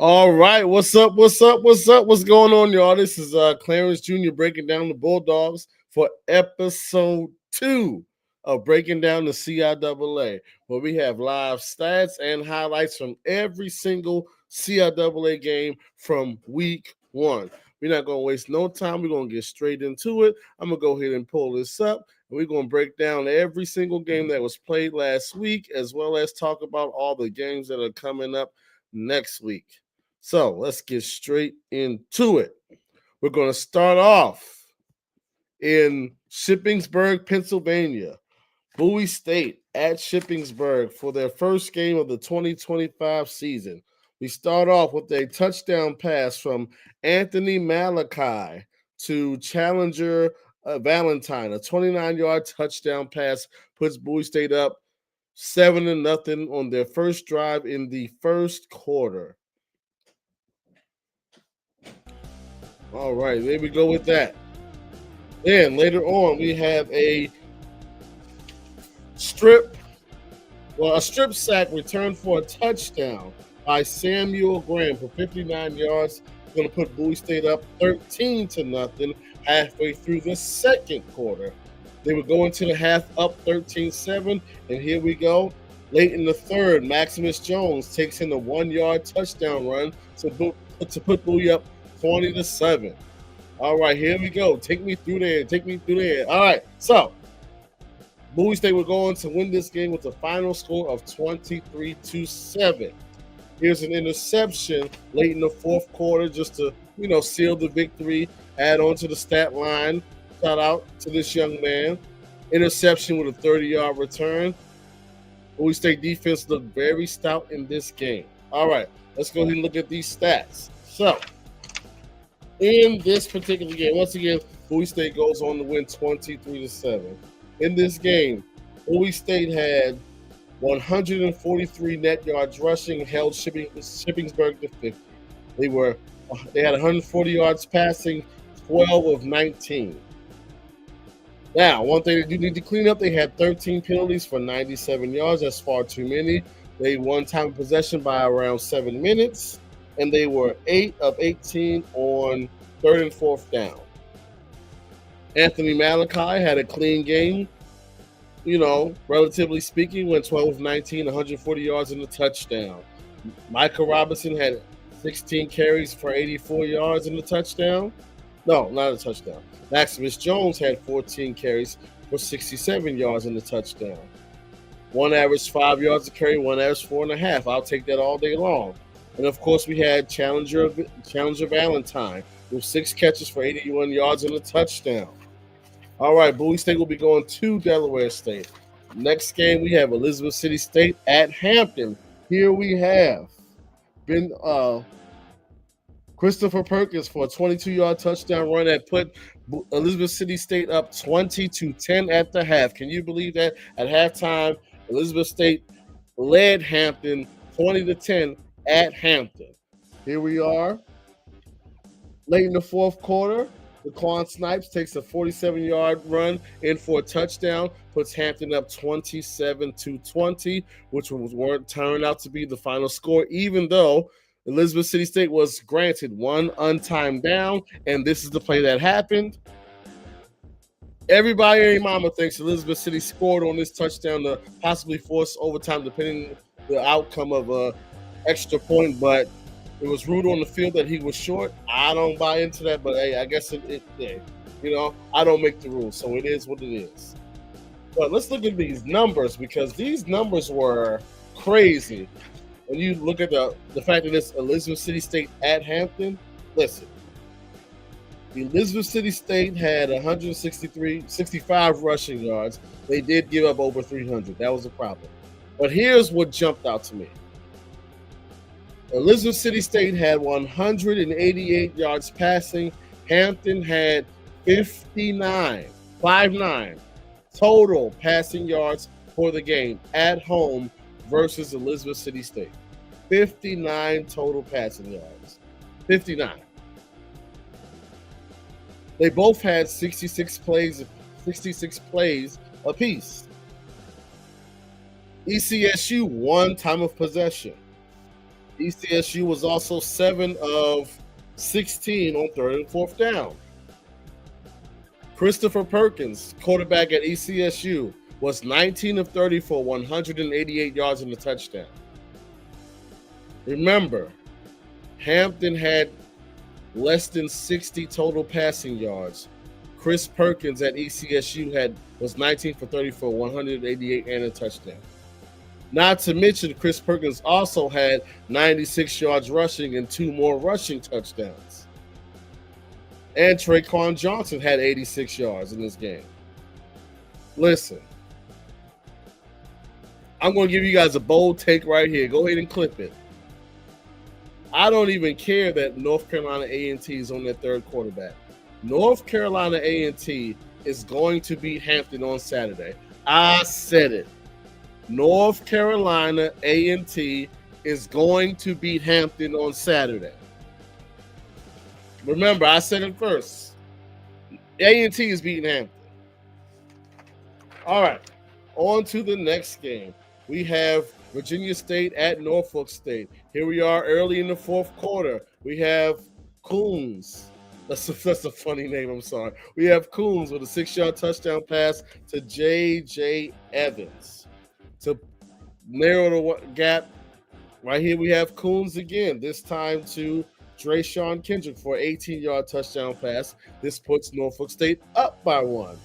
All right, what's up? What's up? What's up? What's going on, y'all? This is Clarence Jr. breaking down the Bulldogs for episode 2 of breaking down the CIAA, where we have live stats and highlights from every single CIAA game from week 1. We're not gonna waste no time. We're gonna get straight into it. I'm gonna go ahead and pull this up, and we're gonna break down every single game that was played last week, as well as talk about all the games that are coming up next week. So let's get straight into it. We're going to start off in Shippensburg, Pennsylvania. Bowie State at Shippensburg for their first game of the 2025 season. We start off with a touchdown pass from Anthony Malachi to Challenger Valentine. A 29-yard touchdown pass puts Bowie State up 7-0 on their first drive in the first quarter. All right, there we go with that. Then later on, we have a strip sack returned for a touchdown by Samuel Graham for 59 yards. Going to put Bowie State up 13-0 halfway through the second quarter. They were going to the half up 13-7, and here we go. Late in the third, Maximus Jones takes in a 1-yard touchdown run to put Bowie up 20-7. All right, here we go. Take me through there. All right, so Bowie State were going to win this game with a final score of 23-7. Here's an interception late in the fourth quarter just to, seal the victory, add on to the stat line. Shout out to this young man. Interception with a 30-yard return. Bowie State defense looked very stout in this game. All right, let's go ahead and look at these stats. So, in this particular game, once again, Bowie State goes on to win 23-7. In this game, Bowie State had 143 net yards rushing, held Shippensburg to 50. They had 140 yards passing, 12 of 19. Now, one thing they do need to clean up, they had 13 penalties for 97 yards. That's far too many. They won time of possession by around 7 minutes, and they were 8 of 18 on third and fourth down. Anthony Malachi had a clean game, relatively speaking, went 12 of 19, 140 yards and a touchdown. Micah Robinson had 16 carries for 84 yards and a touchdown. No, not a touchdown. Maximus Jones had 14 carries for 67 yards and a touchdown. One averaged 5 yards a carry, one averaged 4.5. I'll take that all day long. And of course, we had Challenger Valentine with 6 catches for 81 yards and a touchdown. All right, Bowie State will be going to Delaware State. Next game, we have Elizabeth City State at Hampton. Here we have Christopher Perkins for a 22-yard touchdown run that put Elizabeth City State up 20-10 at the half. Can you believe that? At halftime, Elizabeth State led Hampton 20-10 at Hampton. Here we are. Late in the fourth quarter, Daquan Snipes takes a 47-yard run in for a touchdown, puts Hampton up 27-20, which turned out to be the final score, even though Elizabeth City State was granted one untimed down, and this is the play that happened. Everybody and their mama thinks Elizabeth City scored on this touchdown to possibly force overtime, depending the outcome of an extra point, but it was ruled on the field that he was short. I don't buy into that, but hey, I guess I don't make the rules, so it is what it is. But let's look at these numbers, because these numbers were crazy. When you look at the fact that it's Elizabeth City State at Hampton, listen. The Elizabeth City State had 65 rushing yards. They did give up over 300. That was a problem. But here's what jumped out to me. Elizabeth City State had 188 yards passing. Hampton had 59 total passing yards for the game at home versus Elizabeth City State. 59 total passing yards. 59. They both had 66 plays apiece. ECSU 1 time of possession. ECSU was also 7 of 16 on third and fourth down. Christopher Perkins, quarterback at ECSU, was 19 of 30 for 188 yards and a touchdown. Remember, Hampton had less than 60 total passing yards. Chris Perkins at ECSU was 19 for 30 for 188 and a touchdown. Not to mention, Chris Perkins also had 96 yards rushing and 2 more rushing touchdowns. And Traquan Johnson had 86 yards in this game. Listen, I'm going to give you guys a bold take right here. Go ahead and clip it. I don't even care that North Carolina A&T is on their third quarterback. North Carolina A&T is going to beat Hampton on Saturday. I said it. North Carolina A&T is going to beat Hampton on Saturday. Remember, I said it first. A&T is beating Hampton. All right, on to the next game. We have Virginia State at Norfolk State. Here we are early in the fourth quarter. We have Coons. That's a funny name, I'm sorry. We have Coons with a 6-yard touchdown pass to J.J. Evans. To narrow the gap, right here we have Coons again, this time to Drayshawn Kendrick for an 18-yard touchdown pass. This puts Norfolk State up by 1.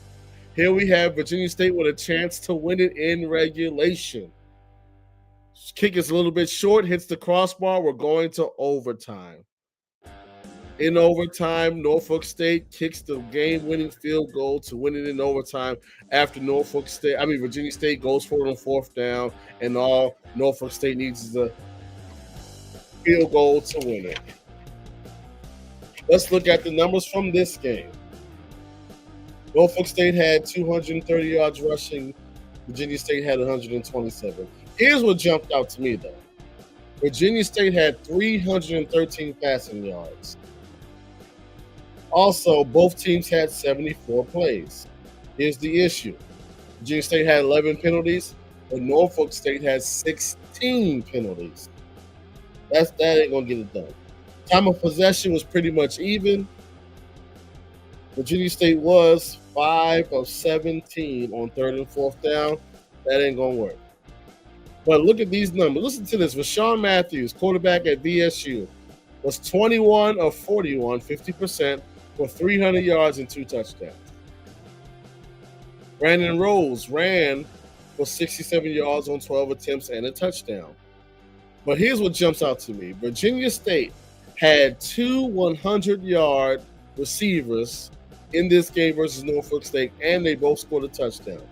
Here we have Virginia State with a chance to win it in regulation. Kick is a little bit short, hits the crossbar. We're going to overtime. In overtime, Norfolk State kicks the game-winning field goal to win it in overtime after Virginia State goes for it on fourth down, and all Norfolk State needs is a field goal to win it. Let's look at the numbers from this game. Norfolk State had 230 yards rushing. Virginia State had 127. Here's what jumped out to me, though. Virginia State had 313 passing yards. Also, both teams had 74 plays. Here's the issue. Virginia State had 11 penalties, but Norfolk State has 16 penalties. That ain't going to get it done. Time of possession was pretty much even. Virginia State was 5 of 17 on third and fourth down. That ain't going to work. But look at these numbers. Listen to this. Rashawn Matthews, quarterback at VSU, was 21 of 41, 50%, for 300 yards and 2 touchdowns. Brandon Rose ran for 67 yards on 12 attempts and a touchdown. But here's what jumps out to me. Virginia State had 2 100-yard receivers in this game versus Norfolk State, and they both scored a touchdown.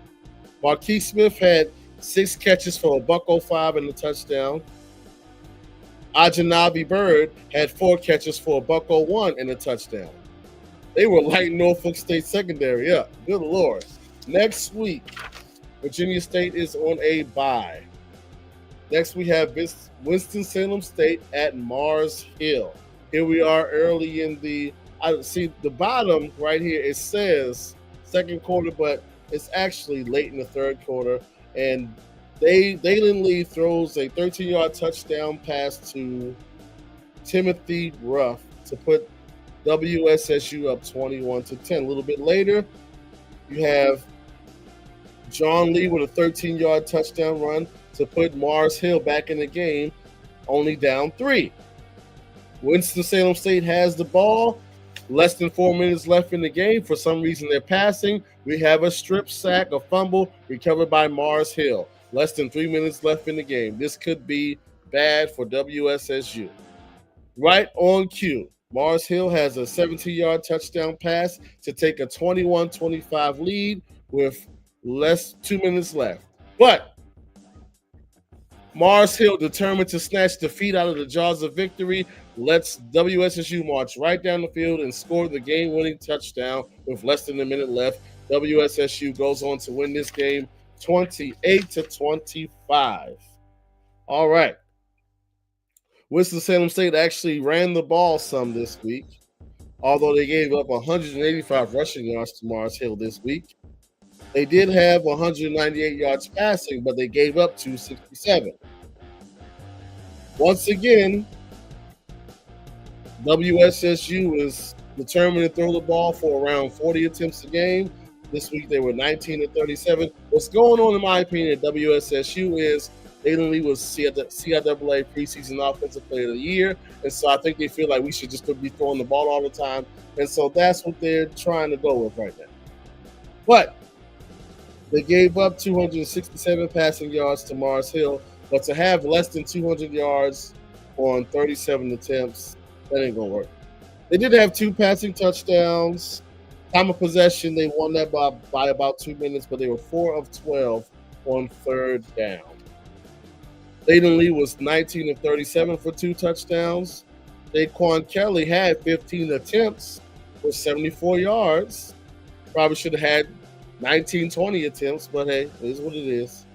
Marquise Smith had 6 catches for $105 and a touchdown. Ajanabi Bird had 4 catches for $101 and a touchdown. They were lighting Norfolk State secondary up. Good Lord. Next week, Virginia State is on a bye. Next, we have Winston-Salem State at Mars Hill. Here we are early in the bottom right here. It says second quarter, but it's actually late in the third quarter. And Dalen Lee throws a 13-yard touchdown pass to Timothy Ruff to put WSSU up 21-10. A little bit later, you have John Lee with a 13-yard touchdown run to put Mars Hill back in the game, only down 3. Winston-Salem State has the ball. Less than 4 minutes left in the game. For some reason, they're passing. We have a strip sack, a fumble, recovered by Mars Hill. Less than 3 minutes left in the game. This could be bad for WSSU. Right on cue, Mars Hill has a 17-yard touchdown pass to take a 21-25 lead with 2 minutes left. But Mars Hill, determined to snatch defeat out of the jaws of victory, lets WSSU march right down the field and score the game-winning touchdown with less than a minute left. WSSU goes on to win this game 28-25. All right. Winston-Salem State actually ran the ball some this week, although they gave up 185 rushing yards to Mars Hill this week. They did have 198 yards passing, but they gave up 267. Once again, WSSU is determined to throw the ball for around 40 attempts a game. This week they were 19 to 37. What's going on, in my opinion, at WSSU is Aiden Lee was CIAA preseason offensive player of the year. And so I think they feel like we should just be throwing the ball all the time. And so that's what they're trying to go with right now. But they gave up 267 passing yards to Mars Hill. But to have less than 200 yards on 37 attempts, that ain't going to work. They did have 2 passing touchdowns. Time of possession, they won that by about 2 minutes, but they were 4 of 12 on 3rd down. Aiden Lee was 19 of 37 for 2 touchdowns. Daquan Kelly had 15 attempts for 74 yards. Probably should have had 19, 20 attempts, but hey, it is what it is.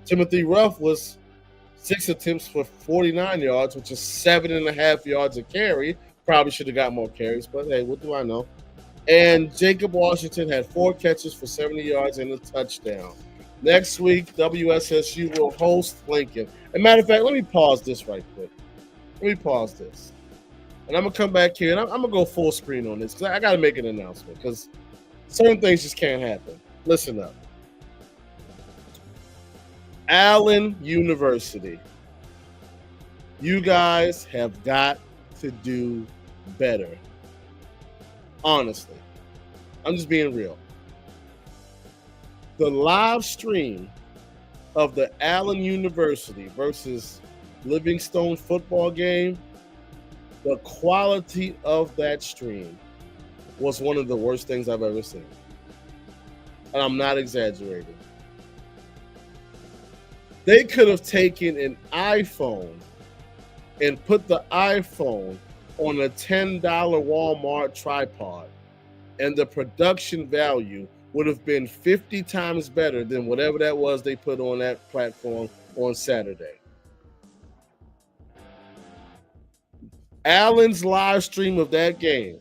Timothy Ruff was 6 attempts for 49 yards, which is 7.5 yards a carry. Probably should have got more carries, but hey, what do I know? And Jacob Washington had 4 catches for 70 yards and a touchdown. Next week, WSSU will host Lincoln. As a matter of fact, let me pause this right quick. Let me pause this. And I'm going to come back here, and I'm going to go full screen on this because I got to make an announcement because certain things just can't happen. Listen up. Allen University. You guys have got to do better. Honestly. I'm just being real. The live stream of the Allen University versus Livingstone football game, the quality of that stream was one of the worst things I've ever seen. And I'm not exaggerating. They could have taken an iPhone and put the iPhone on a $10 Walmart tripod, and the production value would have been 50 times better than whatever that was they put on that platform on Saturday. Allen's live stream of that game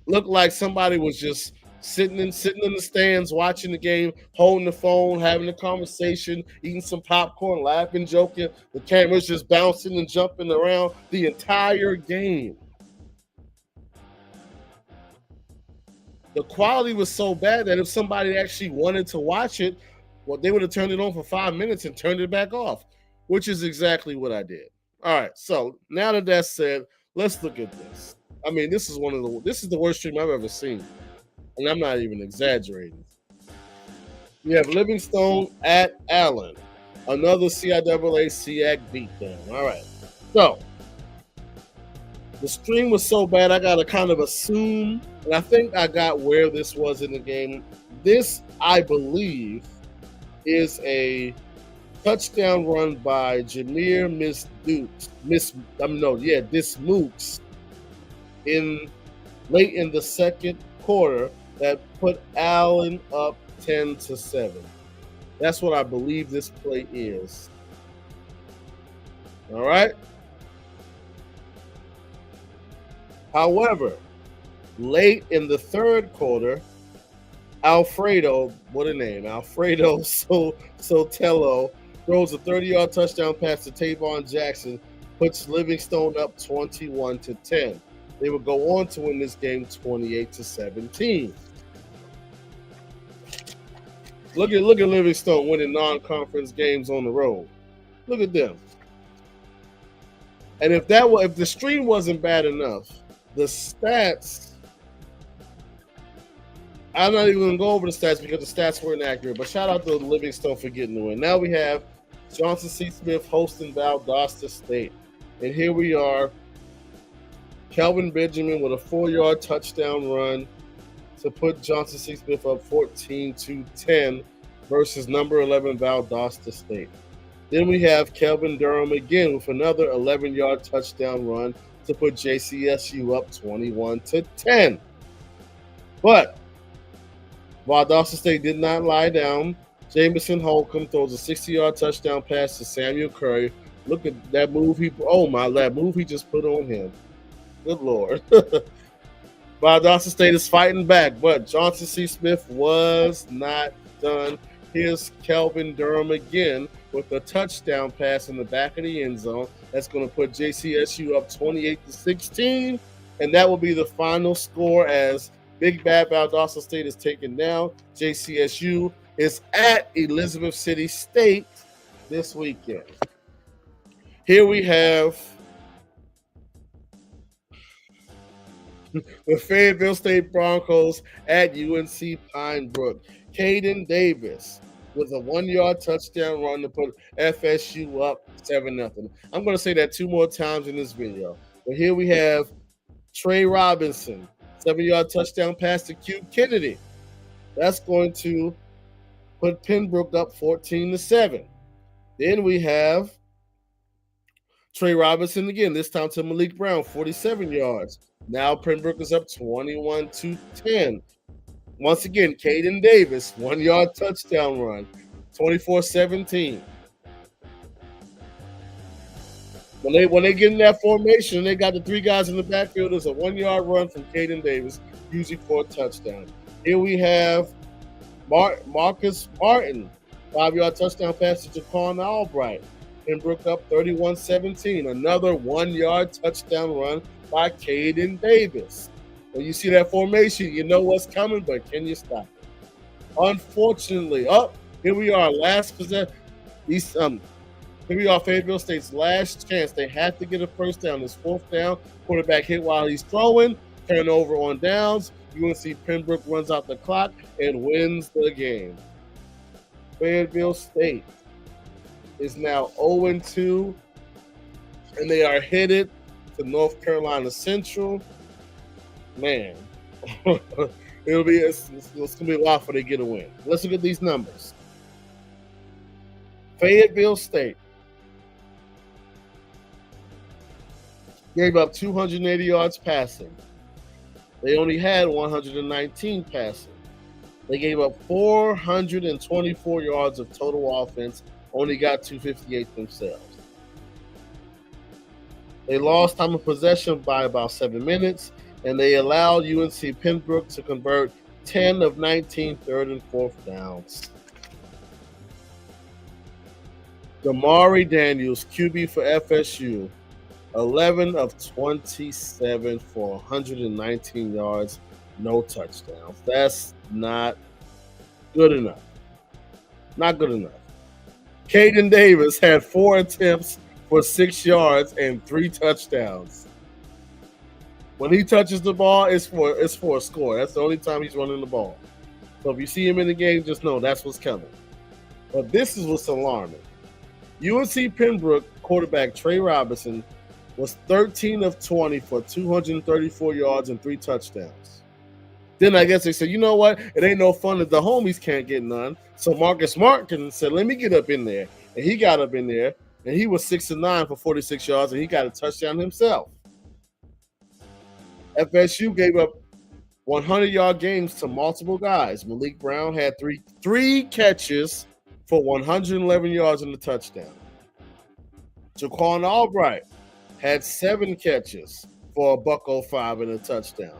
looked like somebody was just sitting in the stands watching the game, holding the phone, having a conversation, eating some popcorn, laughing, joking. The camera's just bouncing and jumping around the entire game. The quality was so bad that if somebody actually wanted to watch it, well, they would have turned it on for 5 minutes and turned it back off, which is exactly what I did. All right, so now that that's said, let's look at this. I mean, this is the worst stream I've ever seen, and I'm not even exaggerating. We have Livingstone at Allen, another CIAA SEAC beatdown. All right, so the stream was so bad, I got to kind of assume, and I think I got where this was in the game. This, I believe, is a touchdown run by Jameer Dismukes in late in the second quarter that put Allen up 10-7. That's what I believe this play is. All right. However, late in the third quarter, Alfredo Sotelo throws a 30-yard touchdown pass to Tavon Jackson, puts Livingstone up 21-10. They would go on to win this game 28-17. Look at Livingstone winning non-conference games on the road. Look at them. And if the stream wasn't bad enough, the stats, I'm not even going to go over the stats because the stats weren't accurate, but shout out to Livingstone for getting the win. Now we have Johnson C. Smith hosting Valdosta State. And here we are, Kelvin Benjamin with a 4-yard touchdown run to put Johnson C. Smith up 14-10 versus number 11 Valdosta State. Then we have Kelvin Durham again with another 11-yard touchdown run to put JCSU up 21-10. But Valdosta State did not lie down. Jamison Holcomb throws a 60-yard touchdown pass to Samuel Curry. Look at that move that move he just put on him. Good Lord. Valdosta State is fighting back, but Johnson C. Smith was not done. Here's Kelvin Durham again with a touchdown pass in the back of the end zone. That's going to put JCSU up 28-16, and that will be the final score as Big Bad Valdosta State is taken down. JCSU is at Elizabeth City State this weekend. Here we have the Fayetteville State Broncos at UNC Pine Brook. Caden Davis with a 1-yard touchdown run to put FSU up 7-0. I'm going to say that 2 more times in this video. But here we have Trey Robinson, 7-yard touchdown pass to Q Kennedy. That's going to put Pembroke up 14-7. Then we have Trey Robinson again, this time to Malik Brown, 47 yards. Now Pembroke is up 21-10. Once again, Caden Davis, 1-yard touchdown run, 24-17. When they get in that formation, they got the 3 guys in the backfield. There's a 1-yard run from Caden Davis, usually for a touchdown. Here we have Marcus Martin, 5-yard touchdown pass to Jaquan Albright. Pembroke up 31-17. Another 1-yard touchdown run by Caden Davis. When you see that formation, you know what's coming, but can you stop it? Unfortunately, here we are, last possession. Here we are, Fayetteville State's last chance. They have to get a first down. It's 4th down. Quarterback hit while he's throwing. Turnover on downs. UNC Pembroke runs out the clock and wins the game. Fayetteville State is now 0-2, and they are headed to North Carolina Central. Man, it's going to be a lot for they get a win. Let's look at these numbers. Fayetteville State gave up 280 yards passing. They only had 119 passing. They gave up 424 yards of total offense, only got 258 themselves. They lost time of possession by about 7 minutes, and they allowed UNC Pembroke to convert 10 of 19 3rd and 4th downs. Damari Daniels, QB for FSU, 11 of 27 for 119 yards, no touchdowns. That's not good enough. Not good enough. Caden Davis had 4 attempts for 6 yards and 3 touchdowns. When he touches the ball, it's for a score. That's the only time he's running the ball. So if you see him in the game, just know that's what's coming. But this is what's alarming. UNC Pembroke quarterback Trey Robinson was 13 of 20 for 234 yards and 3 touchdowns. Then I guess they said, you know what? It ain't no fun if the homies can't get none. So Marcus Martin said, let me get up in there. And he got up in there, and he was 6 of 9 for 46 yards, and he got a touchdown himself. FSU gave up 100-yard games to multiple guys. Malik Brown had three catches for 111 yards and a touchdown. Jaquan Albright had 7 catches for $105 and a touchdown.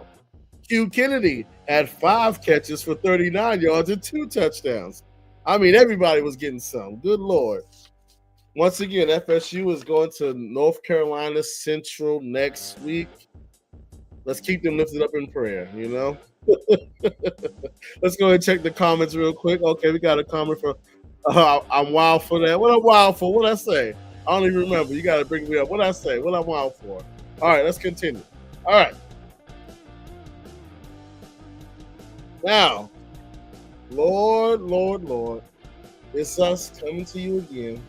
Q Kennedy had 5 catches for 39 yards and 2 touchdowns. I mean, everybody was getting some. Good Lord. Once again, FSU is going to North Carolina Central next week. Let's keep them lifted up in prayer, you know? Let's go ahead and check the comments real quick. Okay, we got a comment from I'm wild for that. What I'm wild for? What I say? I don't even remember. You got to bring me up. What I say? What I'm wild for? All right, let's continue. All right. Now, Lord, it's us coming to you again,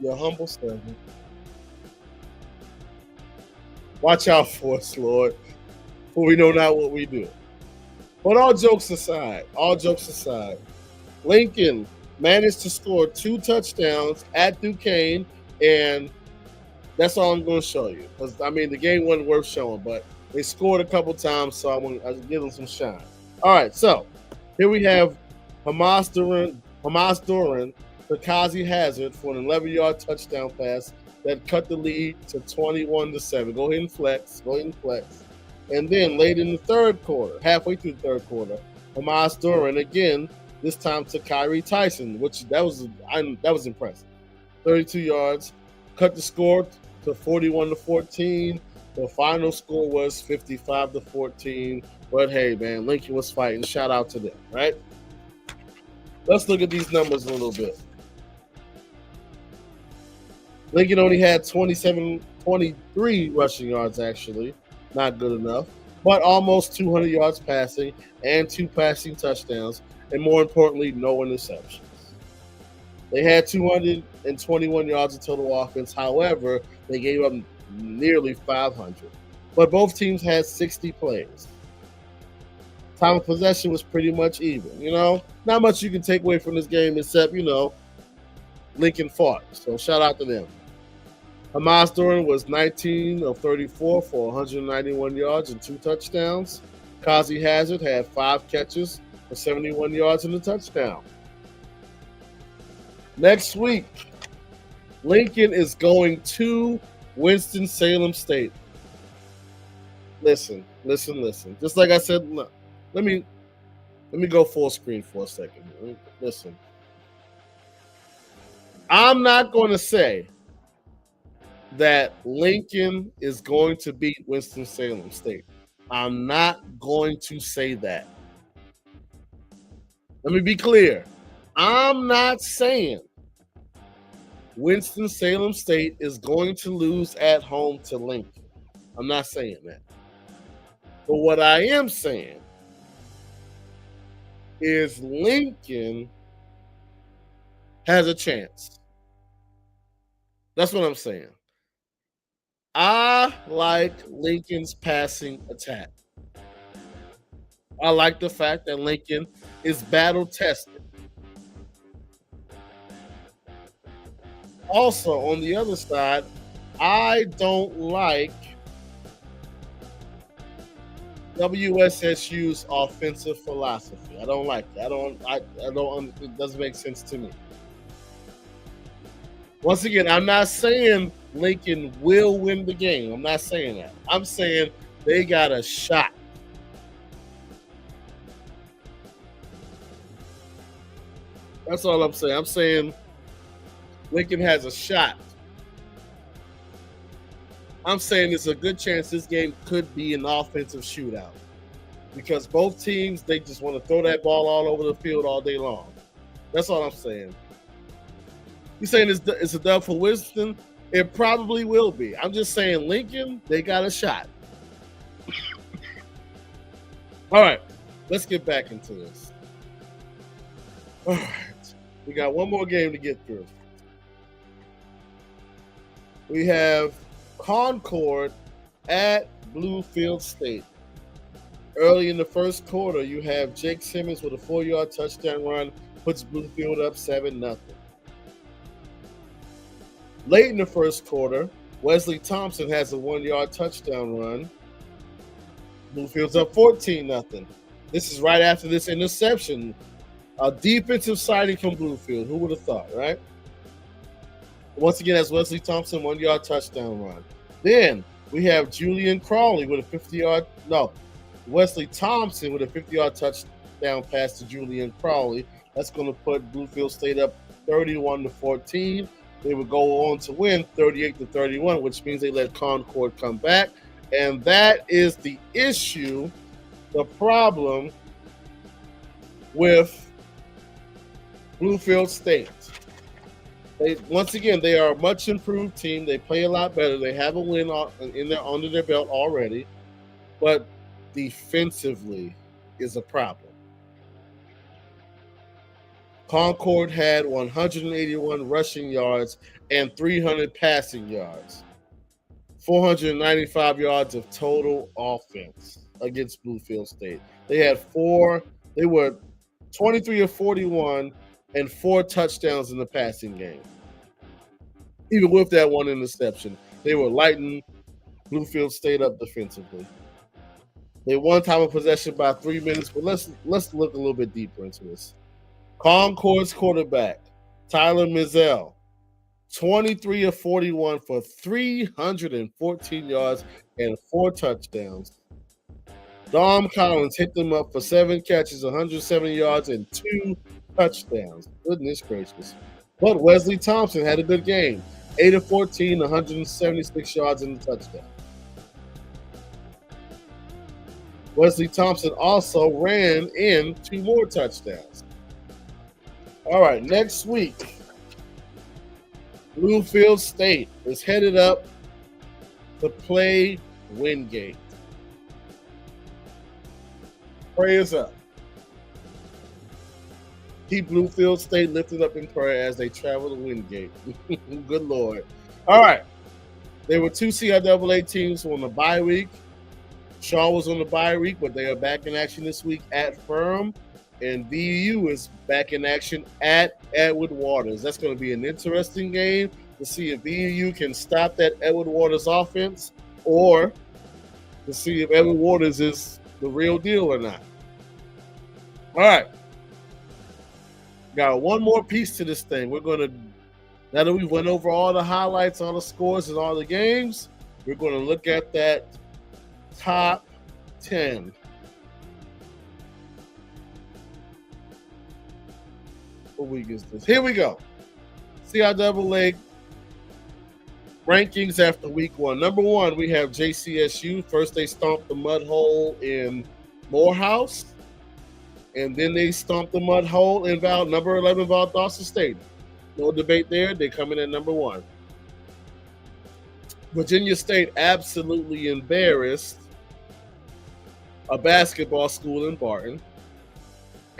your humble servant. Watch out for us, Lord, for we know not what we do. But all jokes aside, Lincoln managed to score 2 touchdowns at Duquesne, and that's all I'm going to show you. Because, I mean, the game wasn't worth showing, but they scored a couple times, so I'm going to give them some shine. All right, so here we have Hamas Duran to Kazi Hazard for an 11-yard touchdown pass that cut the lead to 21-7. Go ahead and flex. And then late in the third quarter, halfway through the third quarter, Hamas Duran again, this time to Kyrie Tyson, which that was impressive. 32 yards, cut the score to 41-14. The final score was 55-14. But hey, man, Lincoln was fighting. Shout out to them, right? Let's look at these numbers a little bit. Lincoln only had 23 rushing yards, actually. Not good enough. But almost 200 yards passing and 2 passing touchdowns. And more importantly, no interceptions. They had 221 yards of total offense. However, they gave up nearly 500. But both teams had 60 plays. Time of possession was pretty much even. Not much you can take away from this game except, Lincoln fought. So shout out to them. Hamas Duran was 19 of 34 for 191 yards and 2 touchdowns. Kazi Hazard had 5 catches for 71 yards and a touchdown. Next week, Lincoln is going to Winston-Salem State. Listen. Just like I said, let me go full screen for a second. Listen. I'm not going to say that Lincoln is going to beat Winston-Salem State. I'm not going to say that. Let me be clear. I'm not saying Winston-Salem State is going to lose at home to Lincoln. I'm not saying that. But what I am saying is Lincoln has a chance. That's what I'm saying. I like Lincoln's passing attack. I like the fact that Lincoln is battle tested. Also, on the other side, I don't like WSSU's offensive philosophy. I don't like it. It doesn't make sense to me. Once again, I'm not saying Lincoln will win the game. I'm not saying that. I'm saying they got a shot. That's all I'm saying. I'm saying Lincoln has a shot. I'm saying there's a good chance this game could be an offensive shootout because both teams, they just want to throw that ball all over the field all day long. That's all I'm saying. You saying it's a dub for Winston? It probably will be. I'm just saying Lincoln, they got a shot. All right, let's get back into this. All right, we got one more game to get through. We have Concord at Bluefield State. Early in the first quarter, you have Jake Simmons with a 4-yard touchdown run, puts Bluefield up 7-0. Late in the first quarter, Wesley Thompson has a 1-yard touchdown run. Bluefield's up 14-0. This is right after this interception. A defensive sighting from Bluefield. Who would have thought, right? Once again, that's Wesley Thompson, 1-yard touchdown run. Then we have Julian Crawley with a 50-yard. No, Wesley Thompson with a 50-yard touchdown pass to Julian Crawley. That's going to put Bluefield State up 31-14. They would go on to win 38-31, which means they let Concord come back. And that is the issue, the problem with Bluefield State. Once again, they are a much improved team. They play a lot better. They have a win under their belt already. But defensively is a problem. Concord had 181 rushing yards and 300 passing yards. 495 yards of total offense against Bluefield State. They were 23 of 41 and 4 touchdowns in the passing game. Even with that one interception, they were lighting Bluefield State up defensively. They won time of possession by 3 minutes, but let's look a little bit deeper into this. Concord's quarterback, Tyler Mizell, 23 of 41 for 314 yards and 4 touchdowns. Dom Collins hit them up for 7 catches, 170 yards, and 2 touchdowns. Goodness gracious. But Wesley Thompson had a good game. 8 of 14, 176 yards and a touchdown. Wesley Thompson also ran in 2 more touchdowns. All right, next week, Bluefield State is headed up to play Wingate. Prayers up. Keep Bluefield State lifted up in prayer as they travel to Wingate. Good Lord. All right. There were 2 CIAA teams on the bye week. Shaw was on the bye week, but they are back in action this week at Firm. And VU is back in action at Edward Waters. That's going to be an interesting game to see if VU can stop that Edward Waters offense or to see if Edward Waters is the real deal or not. All right. Got one more piece to this thing. We're going to, now that we went over all the highlights, all the scores, and all the games, we're going to look at that top 10. What week is this? Here we go. CIAA rankings after week 1. Number 1, we have JCSU. First, they stomped the mud hole in Morehouse. And then they stomped the mud hole in number 11, Valdosta State. No debate there. They come in at number 1. Virginia State absolutely embarrassed a basketball school in Barton.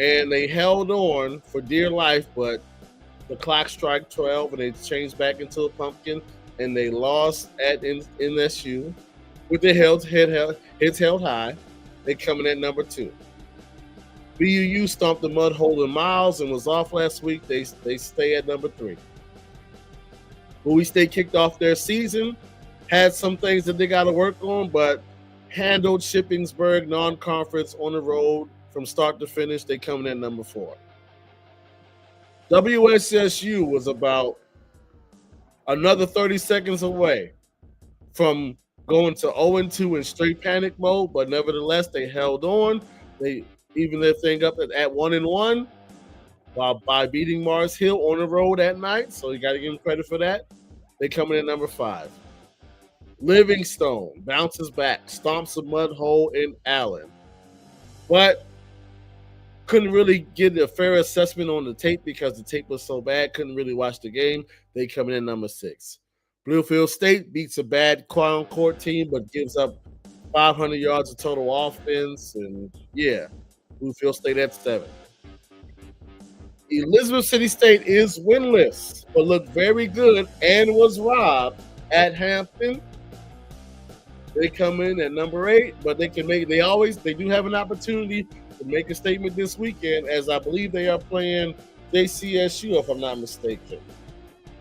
And they held on for dear life, but the clock struck 12 and they changed back into a pumpkin and they lost at NSU with their heads held high. They coming at number 2. BUU stomped the mud hole in Miles and was off last week. They stay at number 3. Bowie State kicked off their season, had some things that they got to work on, but handled Shippensburg non-conference on the road from start to finish. They coming in number 4. WSSU was about another 30 seconds away from going to 0-2 in straight panic mode, but nevertheless, they held on. They even their thing up at 1-1 by beating Mars Hill on the road at night. So you got to give them credit for that. They coming in number 5. Livingstone bounces back, stomps a mud hole in Allen. But couldn't really get a fair assessment on the tape because the tape was so bad. Couldn't really watch the game. They coming in number 6. Bluefield State beats a bad Crown Court team, but gives up 500 yards of total offense. And yeah, Bluefield State at 7. Elizabeth City State is winless, but looked very good and was robbed at Hampton. They come in at number 8, but they can make. They do have an opportunity to make a statement this weekend, as I believe they are playing JCSU, if I'm not mistaken.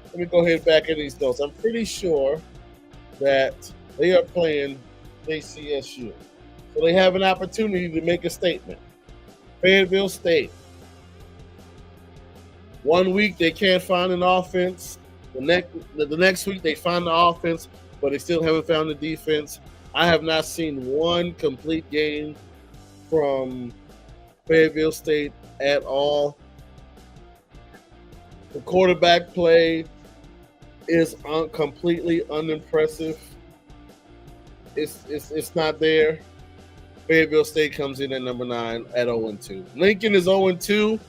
Let me go ahead back in these notes. I'm pretty sure that they are playing JCSU, so they have an opportunity to make a statement. Fayetteville State. 1 week they can't find an offense. The next week they find the offense, but they still haven't found the defense. I have not seen one complete game from Fayetteville State at all. The quarterback play is completely unimpressive. It's not there. Fayetteville State comes in at number 9 at 0-2. Lincoln is 0-2,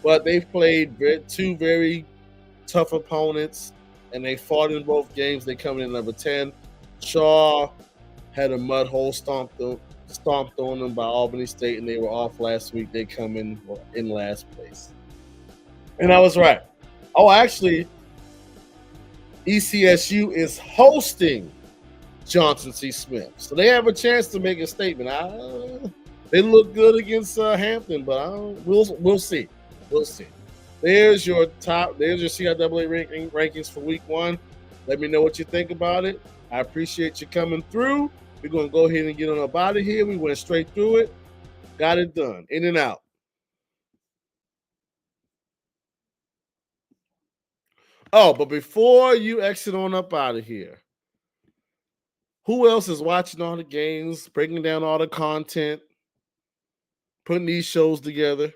but they've played 2 very tough opponents, and they fought in both games. They come in at number 10. Shaw had a mud hole stomped on them by Albany State, and they were off last week. They come in last place. And I was right. Oh, actually, ECSU is hosting Johnson C. Smith. So they have a chance to make a statement. They look good against Hampton, but we'll see. We'll see. There's your CIAA rankings for week 1. Let me know what you think about it. I appreciate you coming through. We're going to go ahead and get on up out of here. We went straight through it. Got it done. In and out. Oh, but before you exit on up out of here, who else is watching all the games, breaking down all the content, putting these shows together?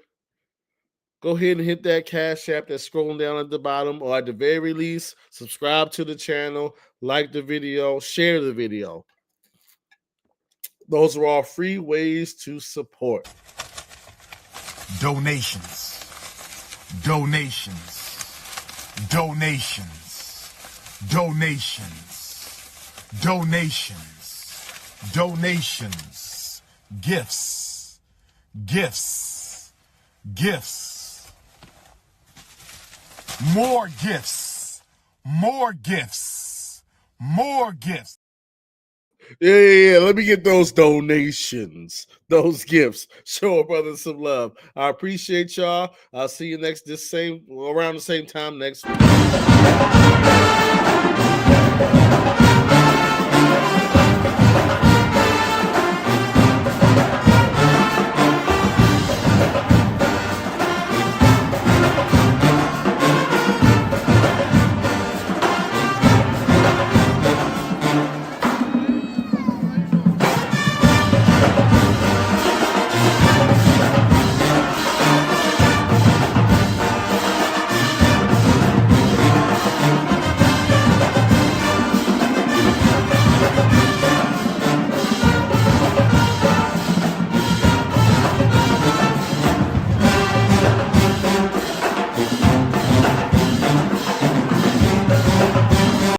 go ahead and hit that Cash App that's scrolling down at the bottom, or at the very least, subscribe to the channel, like the video, share the video. Those are all free ways to support. Donations. Donations. Donations. Donations. Donations. Donations. Gifts. Gifts. Gifts. More gifts. More gifts. More gifts. Yeah. Let me get those donations, those gifts. Show a brother some love. I appreciate y'all. I'll see you around the same time next week.